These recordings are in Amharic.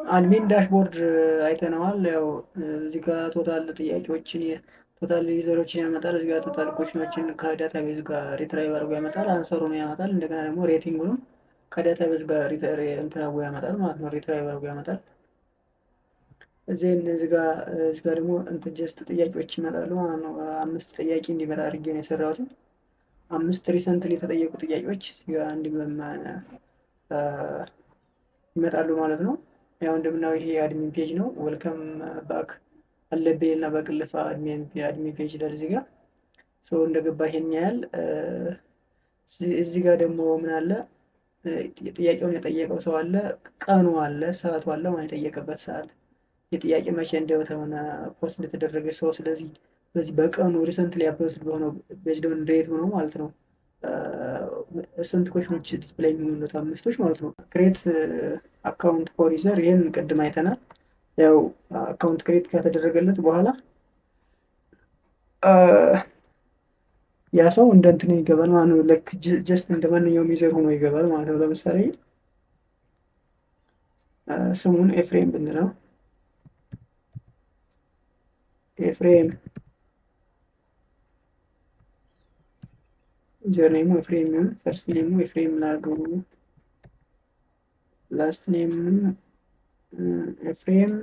አድሚን ዳሽቦርድ አይተነዋል። ያው እዚህ ጋር ቶታል ጥያቄዎችን ቶታል ዩዘሮችን ያመጣል። እዚህ ጋር ቶታል ኮሽኖችን ከዳታቤዝ ጋር ሪትራይቭ አድርጎ ያመጣል። አንሰሩን ያመጣል። እንደገና ደግሞ ሬቲንጉንም ከዳታቤዝ ጋር እንትን አድርጎ ያመጣል ማለት ነው። ሪትራይቭ አድርጎ ያመጣል። እዚህ ጋር ደግሞ እንትን ጀስት ጥያቄዎች ይመጣሉ ማለት ነው። 5 ጥያቄ እንዲመጣ አድርጌ ነው የሰራሁት። 5 ሪሰንትሊ የተጠየቁ ጥያቄዎች እዚህ ጋር ይመጣሉ ማለት ነው። ያው እንደምናየው ይሄ አድሚን ፔጅ ነው። ዌልከም ባክ አለብኝ እና በቅልፋ አድሚን ፔጅ ይላል እዚህ ጋር ሰው እንደገባ ይሄን ያህል። እዚህ ጋር ደግሞ ምን አለ? ጥያቄውን የጠየቀው ሰው አለ፣ ቀኑ አለ፣ ሰዓቱ አለ ማለት የጠየቀበት ሰዓት፣ የጥያቄ መቼ እንደሆነ ፖስት እንደተደረገ ሰው። ስለዚህ በዚህ በቀኑ ሪሰንትሊ አፕሎድ በሆነው ቤዝዶን ዴት ሆኖ ማለት ነው ስንት ኮሽኖች ዲስፕሌይ የሚሆኑት 5ቶች ማለት ነው። ክሬት አካውንት ፎር ዩዘር ይህን ቅድም አይተናል። ያው አካውንት ክሬት ከተደረገለት በኋላ ያ ሰው እንደ እንትን ይገባል ማለት ነው። ልክ ጀስት እንደ ማንኛውም ዩዘር ሆኖ ይገባል ማለት ነው። ለምሳሌ ስሙን ኤፍሬም ብንለው ኤፍሬም ዩዘር ኔሙ ኤፍሬም ይሁን፣ ፈርስት ኔሙ ኤፍሬም ላድርገው፣ ላስት ኔም ኤፍሬም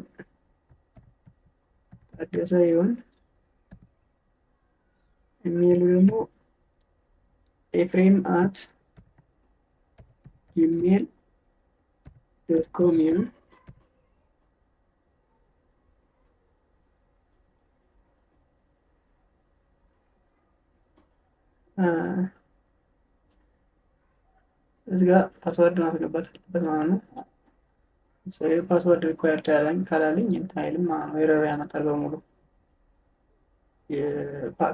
ታደሰ ይሁን፣ ኢሜይሉ ደግሞ ኤፍሬም አት ጂሜል ዶት ኮም ይሁን። እዚህ ጋር ፓስወርድ ማስገባት አለበት ማለት ነው። ፓስወርድ ሪኳየርድ ካላለኝ እንትን አይልም ማለት ነው። ኤረር ያመጣል በሙሉ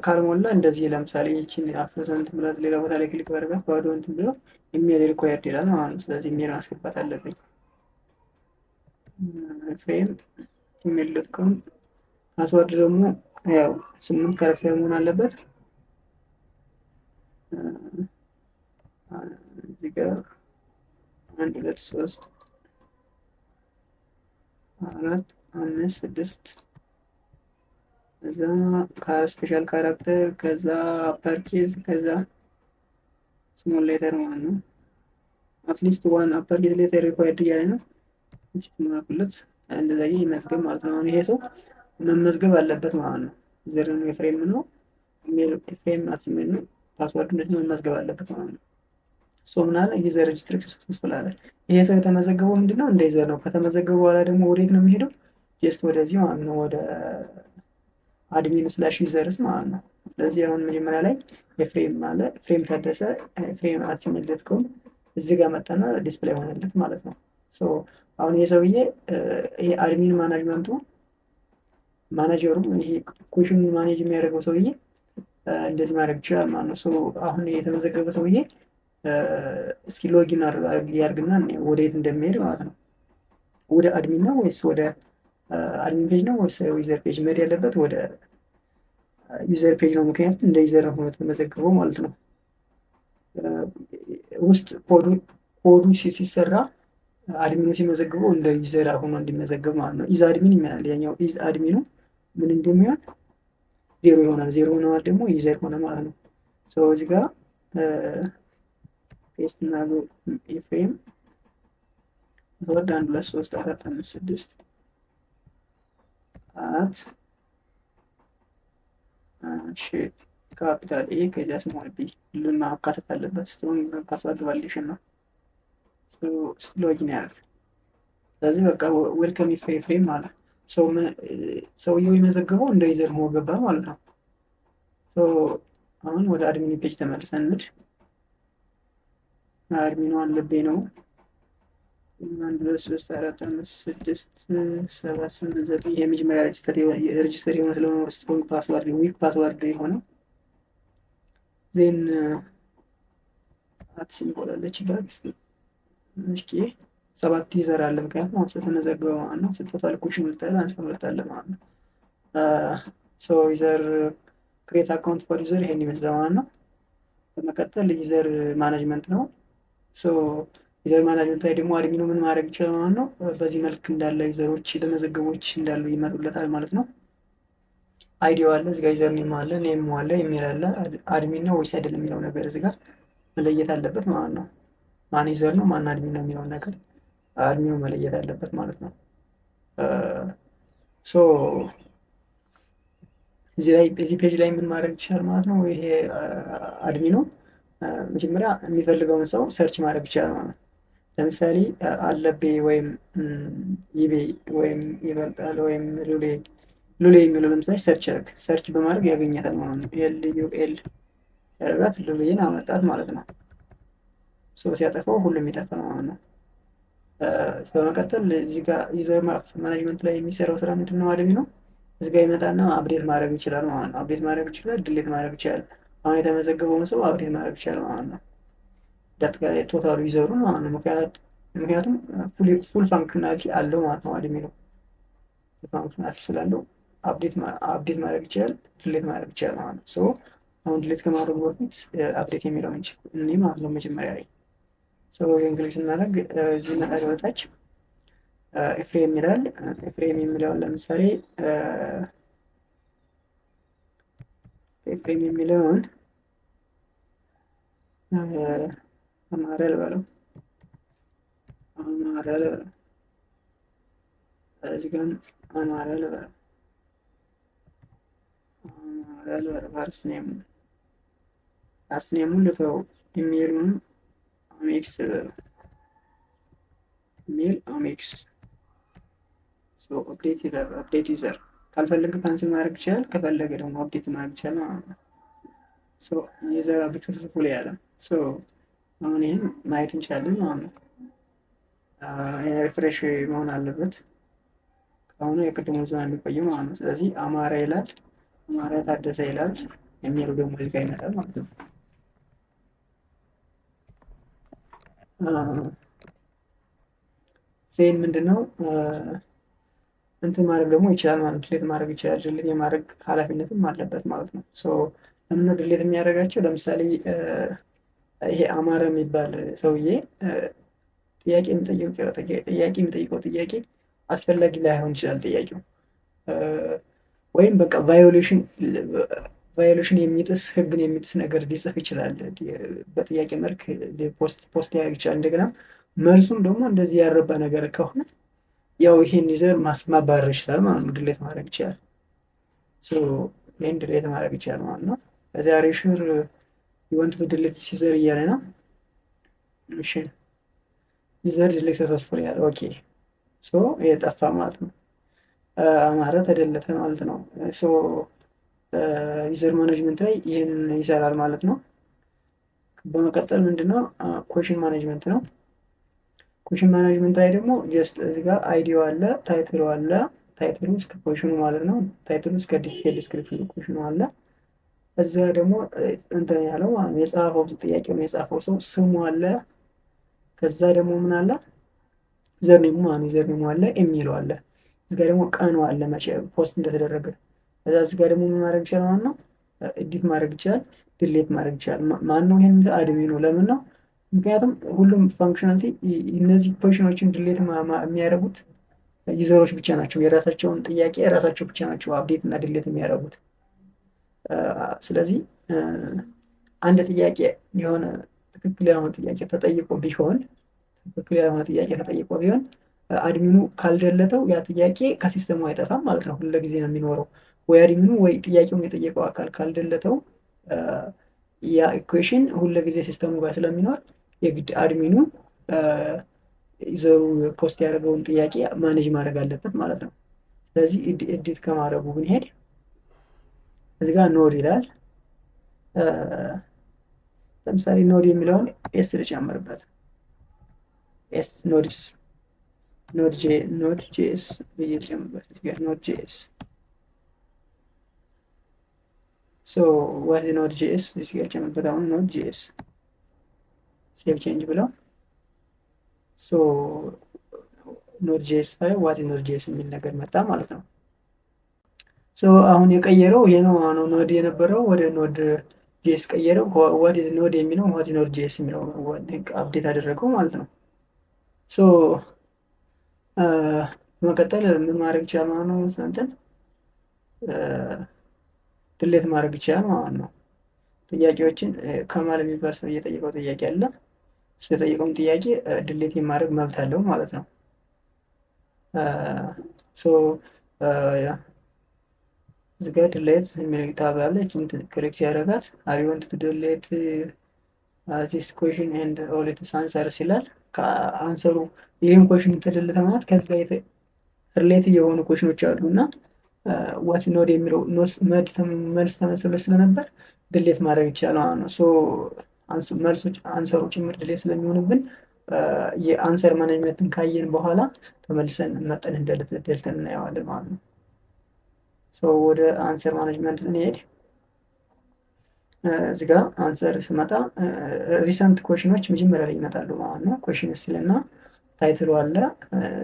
ካልሞላ እንደዚህ። ለምሳሌ ይችን አፍሰንት ብላት ሌላ ቦታ ላይ ክሊክ ባደርጋት ባዶ እንትን ብለው ኢሜል ሪኳየርድ ይላል ማለት ነው። ስለዚህ ኢሜል ማስገባት አለብኝ። ፍሬም ኢሜል ዶት ኮም። ፓስወርድ ደግሞ ያው 8 ካራክተር መሆን አለበት። እዚህ ጋር 1 2 3 4 5 6 ከዛ ስፔሻል ካራክተር ከዛ አፐርኬዝ ከዛ ስሞል ሌተር ማለት ነው። አትሊስት ዋን አፐርኬዝ ሌተር ሪኳየርድ እያለ ነው ትመኩለት እንደዛ ይመዝገብ ማለት ነው። ይሄ ሰው መመዝገብ አለበት ማለት ነው። ዘር ነው ኤፍሬም ነው ኢሜል ኤፍሬም ናት ኢሜል ነው። ፓስወርድ እንደዚህ መመዝገብ አለበት ማለት ነው። ሶ ምን አለ ዩዘር ሬጅስትሬሽን ሰክሰስፉል አለ። ይሄ ሰው የተመዘገበው ምንድነው እንደ ዩዘር ነው። ከተመዘገበ በኋላ ደግሞ ወዴት ነው የሚሄደው? ጀስት ወደዚህ ማለት ነው ወደ አድሚን ስላሽ ዩዘርስ ማለት ነው። ስለዚህ አሁን መጀመሪያ ላይ ኤፍሬም አለ ኤፍሬም ታደሰ ኤፍሬም አት ጂሜል ዶት ኮም እዚህ ጋር መጣና ዲስፕሌይ ሆነለት ማለት ነው። ሶ አሁን ይሄ ሰውዬ ይሄ አድሚን ማናጅመንቱ ማናጀሩ ይሄ ኮሽን ማኔጅ የሚያደርገው ሰውዬ እንደዚህ ማድረግ ይችላል ማለት ነው። ሶ አሁን የተመዘገበ ሰውዬ እስኪ ሎጊን ያርግና ወደየት እንደሚሄድ ማለት ነው። ወደ አድሚን ነው ወይስ ወደ አድሚን ፔጅ ነው ወይስ ዩዘር ፔጅ መሄድ ያለበት? ወደ ዩዘር ፔጅ ነው። ምክንያቱም እንደ ዩዘር ነው የተመዘገበው ማለት ነው። ውስጥ ኮዱ ሲሰራ አድሚኑ ሲመዘግበው እንደ ዩዘር ሆኖ እንዲመዘገብ ማለት ነው። ኢዝ አድሚን ይላል። ያኛው ኢዝ አድሚኑ ምን እንደሚሆን ዜሮ ይሆናል። ዜሮ ሆነዋል ደግሞ ዩዘር ሆነ ማለት ነው። ሶ እዚህ ጋር ፔስት እና ኤፍሬም ወርድ 1 2 3 4 5 6 አት ካፒታል ኤ ከዚያ ስሞል ቢ ሁሉን ማካተት አለበት። ስትሮንግ ፓስወርድ ቫሊዴሽን ነው። ሎጊን ያደርግ። ስለዚህ በቃ ዌልከም ኤፍሬም ማለት ሰውየው የመዘገበው እንደ ዩዘር ሆኖ ገባ ማለት ነው። አሁን ወደ አድሚን ፔጅ ተመልሰን እንሂድ። አድሚኑ አለብኝ ነው 1 2 3 4 5 6 7 8 9 የመጀመሪያ ሬጅስተር የሆነ ስለሆነ ስትሮንግ ፓስወርድ ዊክ ፓስወርድ የሆነ ዜን አት ሲምቦል አለችበት። እሺ 7 ዩዘር አለ። ምክንያቱም አሁን ስለተመዘገበ ማለት ነው። ቶታል ኮሽን ልታለ አንሰምርታለ ማለት ነው። ሶ ዩዘር ክሬት አካውንት ፎር ዩዘር ይሄን ይመስላል ማለት ነው። በመቀጠል ዩዘር ማኔጅመንት ነው። ሶ ዩዘር ማናጅመንት ላይ ደግሞ አድሚኑ ምን ማድረግ ይችላል ማለት ነው። በዚህ መልክ እንዳለ ዩዘሮች የተመዘገቦች እንዳሉ ይመጡለታል ማለት ነው። አይዲዮ አለ እዚጋ፣ ዩዘር ኔም አለ፣ ኔም አለ፣ ኢሜል አለ። አድሚን ነው ወይስ አይደለም የሚለው ነገር እዚጋ መለየት አለበት ማለት ነው። ማን ዩዘር ነው ማን አድሚን ነው የሚለውን ነገር አድሚኑ መለየት አለበት ማለት ነው። ሶ እዚህ ፔጅ ላይ ምን ማድረግ ይችላል ማለት ነው። ይሄ አድሚኑ መጀመሪያ የሚፈልገውን ሰው ሰርች ማድረግ ይችላል ማለት ነው። ለምሳሌ አለቤ ወይም ይቤ ወይም ይበልጣል ወይም ሉሌ የሚለው ለምሳሌ ሰርች በማድረግ ያገኛታል ማለት ነው። ኤልዩኤል ያደርጋት ሉሌን አመጣት ማለት ነው። ሲያጠፋው ሁሉም ይጠፋል ማለት ነው። በመቀጠል እዚህ ጋር ዩዘር ማናጅመንት ላይ የሚሰራው ስራ ምንድን ነው? አድሚኑ እዚህ ጋር ይመጣና አፕዴት ማድረግ ይችላል ማለት ነው። አፕዴት ማድረግ ይችላል፣ ድሌት ማድረግ ይችላል። አሁን የተመዘገበውን ሰው አፕዴት ማድረግ ይችላል ማለት ነው። እንዳጠቃላይ ቶታሉ ዩዘሩ ማለት ነው። ምክንያቱም ፉል ፋንክሽናሊቲ አለው ማለት ነው። አድሚኑ ፋንክሽናሊቲ ስላለው አፕዴት ማድረግ ይችላል፣ ድሌት ማድረግ ይችላል ማለት ነው። ሶ አሁን ድሌት ከማድረጉ በፊት አፕዴት የሚለውን እኔ ማለት ነው መጀመሪያ ላይ ይህን ክሊክ ስናደርግ እዚህ መጣ ወጣች ኤፍሬም ይላል። ኤፍሬም የሚለውን ለምሳሌ ኤፍሬም የሚለውን አማረ ልበለው እዚህ ጋር አማረ ልበለው ላስት ኔሙን ልተው፣ ኢሜሉን አሜክስ ኢሜል አሜክስ አፕዴት ዩዘር ካልፈለገ ካንስል ማድረግ ይችላል፣ ከፈለገ ደግሞ አፕዴት ማድረግ ይችላል ማለት ነው። ዩዘር አፕዴት ሰክሰስፉል ያለ አሁን ይህን ማየት እንችላለን ማለት ነው። ሪፍሬሽ መሆን አለበት ከአሁኑ የቅድሙ ዛ የሚቆየው ማለት ነው። ስለዚህ አማራ ይላል፣ አማራ ታደሰ ይላል፣ የሚሉ ደግሞ እዚህ ጋር ይመጣል ማለት ነው። ዜን ምንድነው እንትን ማድረግ ደግሞ ይችላል ማለት ድሌት ማድረግ ይችላል። ድሌት የማድረግ ኃላፊነትም አለበት ማለት ነው። ለምን ድሌት የሚያደርጋቸው? ለምሳሌ ይሄ አማረ የሚባል ሰውዬ ጥያቄ የሚጠይቀው ጥያቄ አስፈላጊ ላይሆን ይችላል ጥያቄው፣ ወይም በቃ ቫዮሌሽን የሚጥስ ህግን የሚጥስ ነገር ሊጽፍ ይችላል። በጥያቄ መልክ ፖስት ያደርግ ይችላል። እንደገና መልሱም ደግሞ እንደዚህ ያረባ ነገር ከሆነ ያው ይሄን ዩዘር ማባረር ይችላል ማለት ነው። ድሌት ማድረግ ይችላል። ይህን ድሌት ማድረግ ይችላል ማለት ነው። እዚያ ሬሹር ይወንት ድሌት ዩዘር እያለ ነው። እሺ ዩዘር ድሌት ሰክሰስፉል ያለ ኦኬ። የጠፋ ማለት ነው። አማረ ተደለተ ማለት ነው። ዩዘር ማኔጅመንት ላይ ይህን ይሰራል ማለት ነው። በመቀጠል ምንድነው ኮሽን ማኔጅመንት ነው። ኮሽን ማኔጅመንት ላይ ደግሞ ጀስት እዚህ ጋር አይዲዮ አለ፣ ታይትሉ አለ፣ ታይትሉ እስከ ኮሽኑ ማለት ነው። ታይትሉ እስከ ዲቴል ዲስክሪፕሽኑ ኮሽኑ አለ። እዚያ ደግሞ እንትን ያለው የጻፈው ጥያቄውን የጻፈው ሰው ስሙ አለ። ከዛ ደግሞ ምን አለ ዘርኔሙ ዘርኔሙ አለ፣ ኢሜሉ አለ። እዚህ ጋር ደግሞ ቀኑ አለ መቼ ፖስት እንደተደረገ። ከዛ እዚህ ጋር ደግሞ ምን ማድረግ ይችላል ማለት ነው። ኤዲት ማድረግ ይችላል፣ ድሌት ማድረግ ይችላል። ማን ነው ይሄን? አድሚኑ። ለምን ነው? ምክንያቱም ሁሉም ፋንክሽናሊቲ እነዚህ ፖዚሽኖችን ድሌት የሚያደርጉት ዩዘሮች ብቻ ናቸው። የራሳቸውን ጥያቄ የራሳቸው ብቻ ናቸው አፕዴት እና ድሌት የሚያደርጉት። ስለዚህ አንድ ጥያቄ የሆነ ትክክል ያልሆነ ጥያቄ ተጠይቆ ቢሆን አድሚኑ ካልደለተው ያ ጥያቄ ከሲስተሙ አይጠፋም ማለት ነው። ሁልጊዜ ነው የሚኖረው። ወይ አድሚኑ ወይ ጥያቄውን የጠየቀው አካል ካልደለተው ያ ኢኩዌሽን ሁልጊዜ ሲስተሙ ጋር ስለሚኖር የግድ አድሚኑ ዩዘሩ ፖስት ያደረገውን ጥያቄ ማኔጅ ማድረግ አለበት ማለት ነው። ስለዚህ ኤዲት ከማድረጉ ብንሄድ እዚህ ጋር ኖድ ይላል። ለምሳሌ ኖድ የሚለውን ኤስ ልጨምርበት። ኤስ ኖድስ ኖድ ጄኤስ ብዬ ልጨምርበት። እዚህ ጋር ኖድ ጄኤስ ዋት ኖድ ጄኤስ እዚህ ጋር ልጨምርበት። አሁን ኖድ ጄኤስ ሴቭ ቼንጅ ብለው ኖድ ጄኤስ ላይ ዋት ኖድ ጄኤስ የሚል ነገር መጣ ማለት ነው። አሁን የቀየረው ይሄ ነው። ኖድ የነበረው ወደ ኖድ ጄኤስ ቀየረው። ዋት ኖድ የሚለው ዋት ኖድ ጄኤስ የሚለው አፕዴት አደረገው ማለት ነው። ሶ በመቀጠል ምን ማድረግ ይችላል ማለት ነው? እንትን ድሌት ማድረግ ይችላል ማለት ነው። ጥያቄዎችን ከማል የሚባል ሰው እየጠየቀው ጥያቄ አለ። እሱ የጠየቀውን ጥያቄ ድሌት የማድረግ መብት አለው ማለት ነው። ሶ እዚህ ጋር ድሌት የሚል ታብ አለች። ክሊክ ሲያደርጋት አር ዩ ዋንት ቱ ድሌት ዚስ ኩዌሽን ኤንድ ኦል ኢትስ አንሰርስ ይላል። ከአንሰሩ ይህም ኩዌሽን ተደለተ ማለት ከዚህ ጋር ሪሌት የሆኑ ኩዌሽኖች አሉ እና ዋት ኖድ የሚለው መልስ ተመሰሎች ስለነበር ድሌት ማድረግ ይቻላል ማለት ነው። መልሶች አንሰሩ ጭምር ድሌት ስለሚሆንብን የአንሰር ማኔጅመንትን ካየን በኋላ ተመልሰን መጠን ደልተን እናየዋለን ማለት ነው። ወደ አንሰር ማኔጅመንት ስንሄድ እዚህ ጋር አንሰር ስመጣ ሪሰንት ኮሽኖች መጀመሪያ ላይ ይመጣሉ ማለት ነው። ኮሽን ስልና ታይትሉ አለ።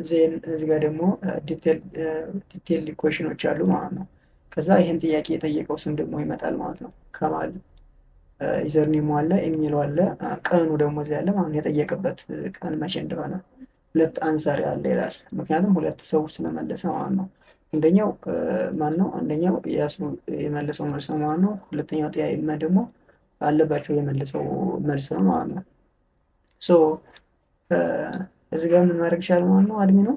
ዜን እዚህ ጋር ደግሞ ዲቴል ኮሽኖች አሉ ማለት ነው። ከዛ ይህን ጥያቄ የጠየቀው ስም ደግሞ ይመጣል ማለት ነው። ከማል ዩዘርኔሙ አለ፣ ኢሜይሉ አለ፣ ቀኑ ደግሞ እዚህ ያለ ማለት የጠየቀበት ቀን መቼ እንደሆነ ሁለት አንሰር ያለ ይላል። ምክንያቱም ሁለት ሰዎች ስለመለሰ ማለት ነው። አንደኛው ማን ነው? አንደኛው ያሱ የመለሰው መልስ ነው ማለት ነው። ሁለተኛው ጥያቄ ደግሞ አለባቸው የመለሰው መልስ ነው ማለት ነው። እዚህ ጋር ምን ማድረግ ይችላል ማለት ነው? አድሚ ነው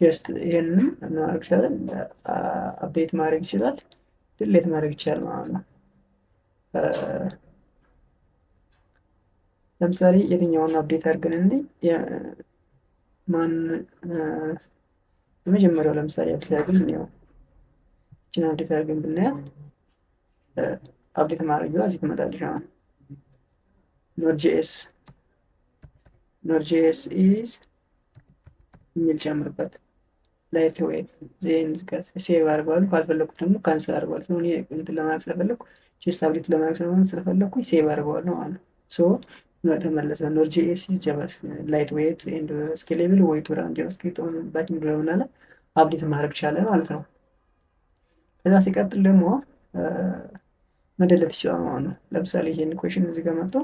ጀስት ይሄንን ማድረግ ይችላል፣ አፕዴት ማድረግ ይችላል፣ ድሌት ማድረግ ይችላል ማለት ነው። ለምሳሌ የትኛውን አፕዴት አድርገን እንዴ ማን የመጀመሪያው ለምሳሌ አፕዴት አድርገን ነው እቺን አፕዴት አድርገን ብናያት አፕዴት ማድረጊዋ እዚህ ትመጣለች ማለት ኖድ.js ኢዝ የሚል ጨምርበት ላይት ዌት ዜን ሴቭ አድርገዋል። ካልፈለኩት ደግሞ ካንስል አድርገዋል። እኔ እንትን ለማድረግ ስለፈለኩ ጀስት አፕዴት ለማድረግ ስለፈለኩ ሴቭ አድርገዋል ማለት ነው። ተመለሰ። ኖድ.js ኢዝ ላይት ዌት ኤንድ ስኬሌብል ወይ ቱ ራን ጃቫስክሪፕት ኦን ባኪንግ ብለውናል። አፕዴት ማድረግ ቻለ ማለት ነው። ከዛ ሲቀጥል ደግሞ መደለት ይችላል ማለት ነው። ለምሳሌ ይሄን ኩዌሽን እዚህ ጋር መጥቶ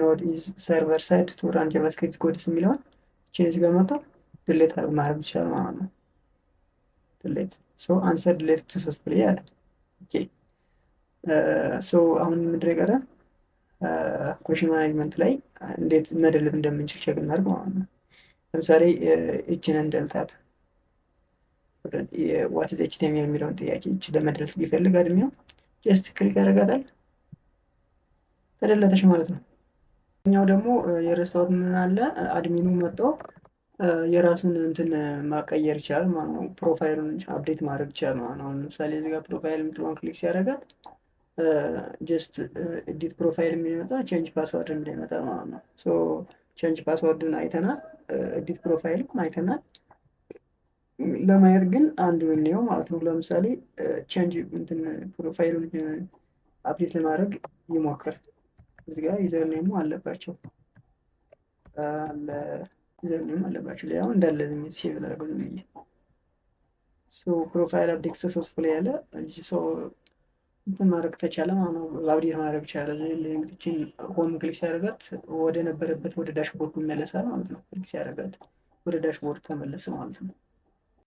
ኖድ ኢዝ ሰርቨር ሳይድ ቱ ራን ጃቫስክሪፕት ኮድስ የሚለውን እቺን እዚህ ጋር መጥቶ ድሌት ማድረግ ይችላል ማለት ነው። ድሌት አንሰር ድሌት ሰክሰስፉሊ ያለ። ኦኬ አሁን ምንድን ነው የቀረን? ኩዌሽን ማኔጅመንት ላይ እንዴት መደለት እንደምንችል ቼክ እናድርግ ማለት ነው። ለምሳሌ እችን እንደልታት ዋት ኢዝ ኤችቲኤምኤል የሚለውን ጥያቄ እች ለመድረስ ቢፈልግ አድሚው ጀስት ክሊክ ያደርጋታል፣ ተደለተች ማለት ነው። ኛው ደግሞ የረሳሁት ምን አለ፣ አድሚኑ መጥቶ የራሱን እንትን ማቀየር ይችላል ማለት ነው። ፕሮፋይሉን አፕዴት ማድረግ ይችላል ማለት ነው። ለምሳሌ እዚህ ጋር ፕሮፋይል የምትለውን ክሊክ ሲያደርጋት ጀስት ኤዲት ፕሮፋይል የሚመጣ ቼንጅ ፓስዋርድ እንደሚመጣ ማለት ነው። ቼንጅ ፓስዋርድን አይተናል፣ ኤዲት ፕሮፋይልም አይተናል። ለማየት ግን አንዱ እንየው ማለት ነው። ለምሳሌ ቼንጅ እንትን ፕሮፋይሉን አፕዴት ለማድረግ ይሞክር። እዚህ ጋር ዩዘርኔሙ አለባቸው ዩዘርኔሙ አለባቸው ላይ አሁን እንዳለ ሴቭ ላድርገው ዝም ብዬ ፕሮፋይል አፕዴት ሰክሰስፉል ያለ እንትን ማድረግ ተቻለ ማለት ነው። አፕዴት ማድረግ ቻለ። እዚህ ሆም ክሊክ ሲያደርጋት ወደ ነበረበት ወደ ዳሽቦርዱ ይመለሳል ማለት ነው። ክሊክ ሲያደርጋት ወደ ዳሽቦርድ ተመለሰ ማለት ነው።